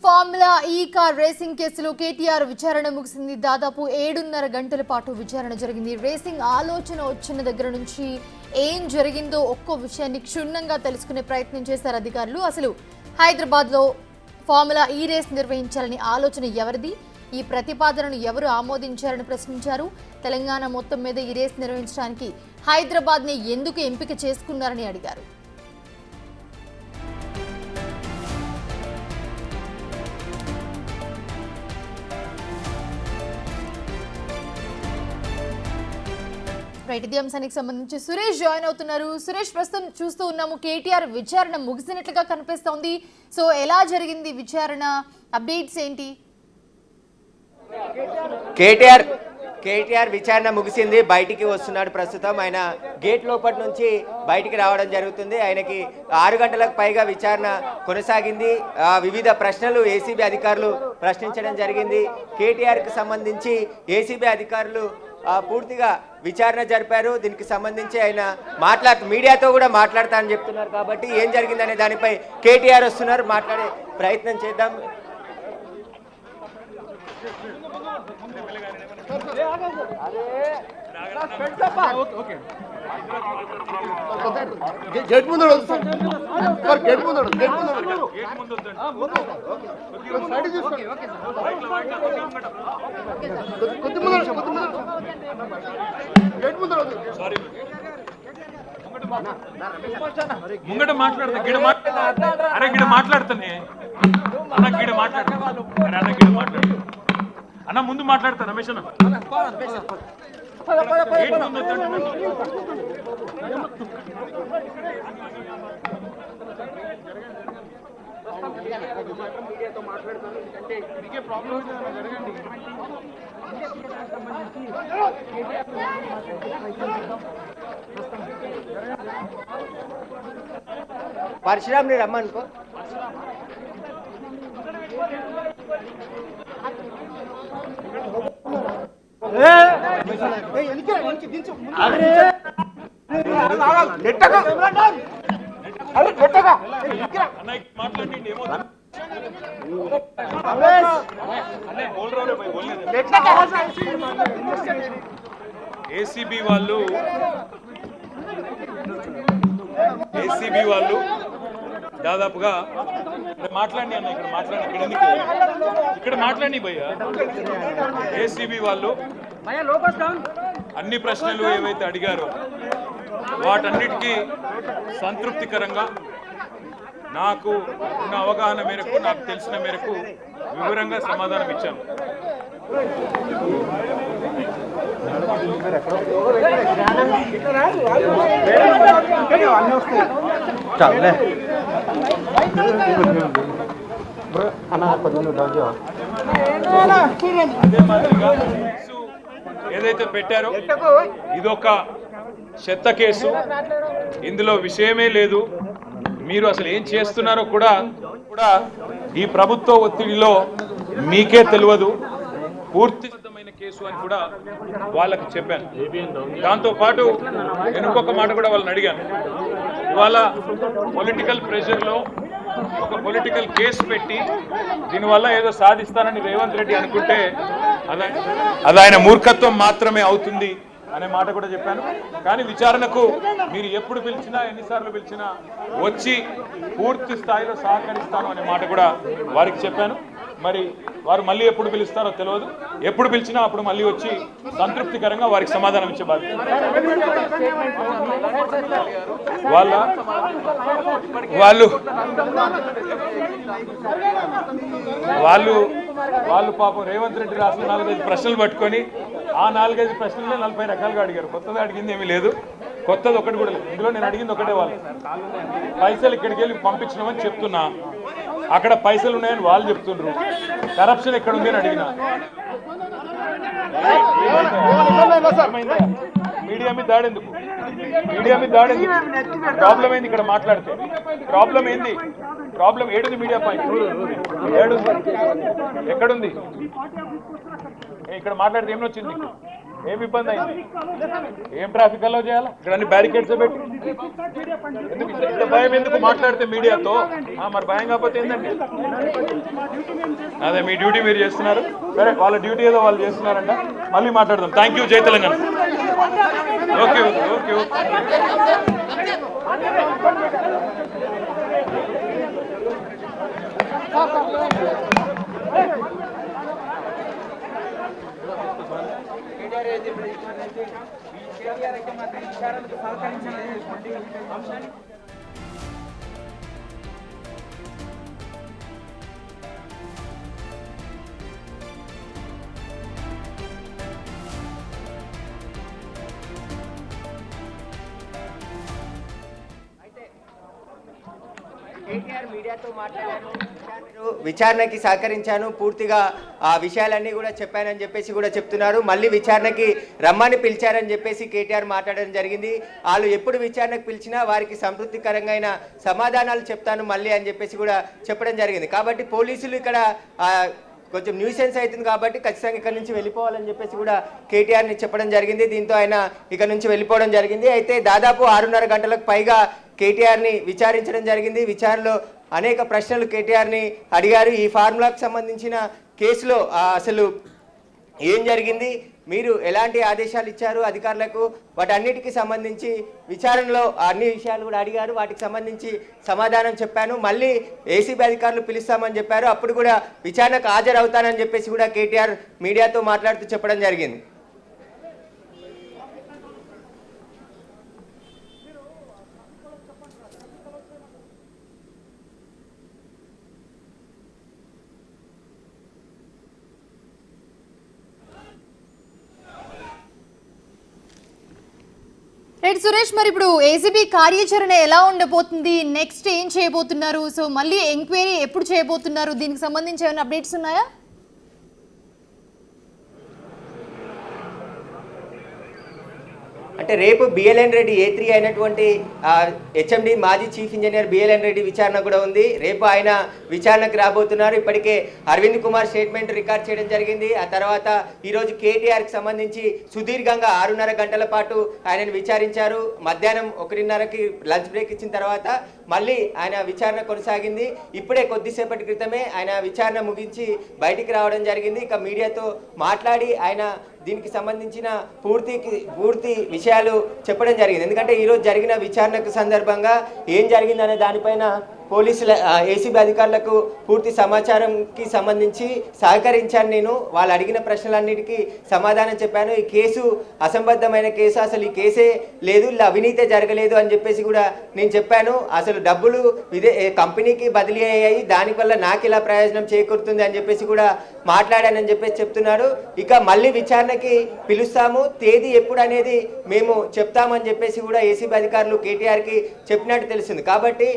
Formula ఈ car racing కేసులో కేటీఆర్ విచారణ ముగిసింది. దాదాపు 7.5 గంటల పాటు విచారణ జరిగింది. రేసింగ్ ఆలోచన వచ్చిన దగ్గర నుంచి ఏం జరిగిందో ఒక్కో విషయాన్ని క్షుణ్ణంగా తెలుసుకునే ప్రయత్నం చేశారు అధికారులు. అసలు హైదరాబాద్లో ఫార్ములా ఈ రేస్ నిర్వహించాలని ఆలోచన ఎవరిది, ఈ ప్రతిపాదనను ఎవరు ఆమోదించారని ప్రశ్నించారు. తెలంగాణ మొత్తం మీద ఈ రేస్ నిర్వహించడానికి హైదరాబాద్ని ఎందుకు ఎంపిక చేసుకున్నారని అడిగారు. ఇదే అంశానికి సంబంధించి సురేష్ జాయిన్ అవుతున్నారు. సురేష్, ప్రస్తుతం చూస్తూ ఉన్నాము కేటీఆర్ విచారణ ముగిసినట్లుగా కనిపిస్తోంది. సో ఎలా జరిగింది విచారణ, అప్డేట్స్ ఏంటి? కేటీఆర్ విచారణ ముగిసింది, బయటికి వస్తున్నాడు. ప్రస్తుతం ఆయన గేట్ లోపటి నుంచి బయటికి రావడం జరుగుతుంది. ఆయనకి 6 గంటలకు పైగా విచారణ కొనసాగింది. వివిధ ప్రశ్నలు ఏసీబీ అధికారులు ప్రశ్నించడం జరిగింది. కేటీఆర్కి సంబంధించి ఏసీబీ అధికారులు పూర్తిగా విచారణ జరిపారు. దీనికి సంబంధించి ఆయన మీడియాతో కూడా మాట్లాడతానని చెప్తున్నారు. కాబట్టి ఏం జరిగిందనే దానిపై కేటీఆర్ వస్తున్నారు, మాట్లాడే ప్రయత్నం చేద్దాం. గేట్ ముందు గేట్ ముందు ముంగట మాట్లాడతా గిడ మాట్లాడుతానే అన్న గిడ మాట్లాడు అన్న ముందు మాట్లాడతా రమేష్ అన్న మీడియాతో మాట్లాడతాను. ఎందుకంటే మీకే ప్రాబ్లం జరగండి. పరశురామ్ని రమ్మనుకో. ఏసీబీ వాళ్ళు దాదాపుగా మాట్లాడి అన్న ఇక్కడ మాట్లాడి భయ్యా. ఏసీబీ వాళ్ళు అన్ని ప్రశ్నలు ఏవైతే అడిగారో వాటన్నిటికీ సంతృప్తికరంగా నాకు ఉన్న అవగాహన మేరకు, నాకు తెలిసిన మేరకు వివరంగా సమాధానం ఇచ్చాను. అదే మాదిరిగా ఏదైతే పెట్టారో ఇదొక చెత్త కేసు, ఇందులో విషయమే లేదు, మీరు అసలు ఏం చేస్తున్నారో కూడా ఈ ప్రభుత్వ ఒత్తిడిలో మీకే తెలియదు, పూర్తిమైన కేసు అని కూడా వాళ్ళకి చెప్పాను. దాంతోపాటు నేను ఇంకొక మాట కూడా వాళ్ళని అడిగాను. ఇవాళ పొలిటికల్ ప్రెషర్లో ఒక పొలిటికల్ కేసు పెట్టి దీనివల్ల ఏదో సాధిస్తానని రేవంత్ రెడ్డి అనుకుంటే అది ఆయన మూర్ఖత్వం మాత్రమే అవుతుంది అనే మాట కూడా చెప్పాను. కానీ విచారణకు మీరు ఎప్పుడు పిలిచినా, ఎన్నిసార్లు పిలిచినా వచ్చి పూర్తి స్థాయిలో సహకరిస్తాను అనే మాట కూడా వారికి చెప్పాను. మరి వారు మళ్ళీ ఎప్పుడు పిలుస్తారో తెలియదు. ఎప్పుడు పిలిచినా అప్పుడు మళ్ళీ వచ్చి సంతృప్తికరంగా వారికి సమాధానం ఇచ్చే బాధ్యత. వాళ్ళు పాపం రేవంత్ రెడ్డి రాసిన 4-5 ప్రశ్నలు పట్టుకొని ఆ 4-5 ప్రశ్నలే 40 రకాలుగా అడిగారు. కొత్తగా అడిగింది ఏమీ లేదు, కొత్తది ఒకటి కూడా లేదు. ఇందులో నేను అడిగింది ఒకటే, వాళ్ళు పైసలు ఇక్కడికి వెళ్ళి పంపించినామని చెప్తున్నా, అక్కడ పైసలు ఉన్నాయని వాళ్ళు చెప్తుండ్రు, కరప్షన్ ఎక్కడ ఉంది అని అడిగినా. మీడియా మీద దాడేందుకు? ప్రాబ్లం ఏంది? ఇక్కడ మాట్లాడితే ప్రాబ్లం ఏంది? ప్రాబ్లం ఏడుంది? మీడియా పాయింట్ ఎక్కడుంది? ఇక్కడ మాట్లాడితే ఏం వచ్చింది నీకు? ఏం ఇబ్బంది అయింది? ఏం ట్రాఫిక్ అలో చేయాలా? ఇక్కడ అన్ని బ్యారికేడ్స్ పెట్టి ఎందుకు ఇంత భయం? ఎందుకు మాట్లాడితే మీడియాతో? మరి భయం కాకపోతే ఏంటండి? అదే మీ డ్యూటీ మీరు చేస్తున్నారు, సరే వాళ్ళ డ్యూటీ ఏదో వాళ్ళు చేస్తున్నారంట. మళ్ళీ మాట్లాడదాం. Thank you. జై Telangana. Okay okay okay okay. KTR మీడియాతో మాట్లాడాను, విచారణకి సహకరించాను, పూర్తిగా ఆ విషయాలన్నీ కూడా చెప్పానని చెప్పేసి కూడా చెప్తున్నారు. మళ్ళీ విచారణకి రమ్మని పిలిచారని చెప్పేసి కేటీఆర్ మాట్లాడడం జరిగింది. వాళ్ళు ఎప్పుడు విచారణకు పిలిచినా వారికి సంతృప్తికరంగా సమాధానాలు చెప్తాను మళ్ళీ అని చెప్పేసి కూడా చెప్పడం జరిగింది. కాబట్టి పోలీసులు ఇక్కడ కొంచెం న్యూసెన్స్ అవుతుంది కాబట్టి ఖచ్చితంగా ఇక్కడ నుంచి వెళ్ళిపోవాలని చెప్పేసి కూడా కేటీఆర్ని చెప్పడం జరిగింది. దీంతో ఆయన ఇక్కడ నుంచి వెళ్ళిపోవడం జరిగింది. అయితే దాదాపు 6:30 గంటలకు పైగా కేటీఆర్ని విచారించడం జరిగింది. విచారణలో అనేక ప్రశ్నలు కేటీఆర్ని అడిగారు. ఈ ఫార్ములాకు సంబంధించిన కేసులో అసలు ఏం జరిగింది, మీరు ఎలాంటి ఆదేశాలు ఇచ్చారు అధికారులకు, వాటన్నిటికీ సంబంధించి విచారణలో అన్ని విషయాలు కూడా అడిగారు. వాటికి సంబంధించి సమాధానం చెప్పాను. మళ్ళీ ఏసీబీ అధికారులు పిలుస్తామని చెప్పారు. అప్పుడు కూడా విచారణకు హాజరవుతానని చెప్పేసి కూడా కేటీఆర్ మీడియాతో మాట్లాడుతూ చెప్పడం జరిగింది. రైట్ సురేష్, మరి ఇప్పుడు ఏసీబీ కార్యాచరణ ఎలా ఉండబోతుంది, నెక్స్ట్ ఏం చేయబోతున్నారు, సో మళ్ళీ ఎంక్వైరీ ఎప్పుడు చేయబోతున్నారు, దీనికి సంబంధించి ఏమైనా అప్డేట్స్ ఉన్నాయా? అంటే రేపు బిఎల్ఎన్ రెడ్డి A3 అయినటువంటి హెచ్ఎండి మాజీ చీఫ్ ఇంజనీర్ బిఎల్ఎన్ రెడ్డి విచారణ కూడా ఉంది. రేపు ఆయన విచారణకు రాబోతున్నారు. ఇప్పటికే అరవింద్ కుమార్ స్టేట్మెంట్ రికార్డ్ చేయడం జరిగింది. ఆ తర్వాత ఈరోజు కేటీఆర్కి సంబంధించి సుదీర్ఘంగా 6:30 గంటల పాటు ఆయనను విచారించారు. మధ్యాహ్నం 1:30కి లంచ్ బ్రేక్ ఇచ్చిన తర్వాత మళ్ళీ ఆయన విచారణ కొనసాగింది. ఇప్పుడే కొద్దిసేపటి క్రితమే ఆయన విచారణ ముగించి బయటికి రావడం జరిగింది. ఇక మీడియాతో మాట్లాడి ఆయన దీనికి సంబంధించిన పూర్తి విషయాలు చెప్పడం జరిగింది. ఎందుకంటే ఈరోజు జరిగిన విచారణకు సందర్భంగా ఏం జరిగిందనే దానిపైన పోలీసుల ఏసీబీ అధికారులకు పూర్తి సమాచారంకి సంబంధించి సహకరించాను. నేను వాళ్ళు అడిగిన ప్రశ్నలన్నిటికీ సమాధానం చెప్పాను. ఈ కేసు అసంబద్ధమైన కేసు, అసలు ఈ కేసే లేదు, ఇలా అవినీతే జరగలేదు అని చెప్పేసి కూడా నేను చెప్పాను. అసలు డబ్బులు కంపెనీకి బదిలీ అయ్యాయి, దానివల్ల నాకు ఇలా ప్రయోజనం చేకూరుతుంది అని చెప్పేసి కూడా మాట్లాడానని చెప్పేసి చెప్తున్నాడు. ఇక మళ్ళీ విచారణకి పిలుస్తాము, తేదీ ఎప్పుడు అనేది మేము చెప్తామని చెప్పేసి కూడా ఏసీబీ అధికారులు కేటీఆర్కి చెప్పినట్టు తెలుస్తుంది. కాబట్టి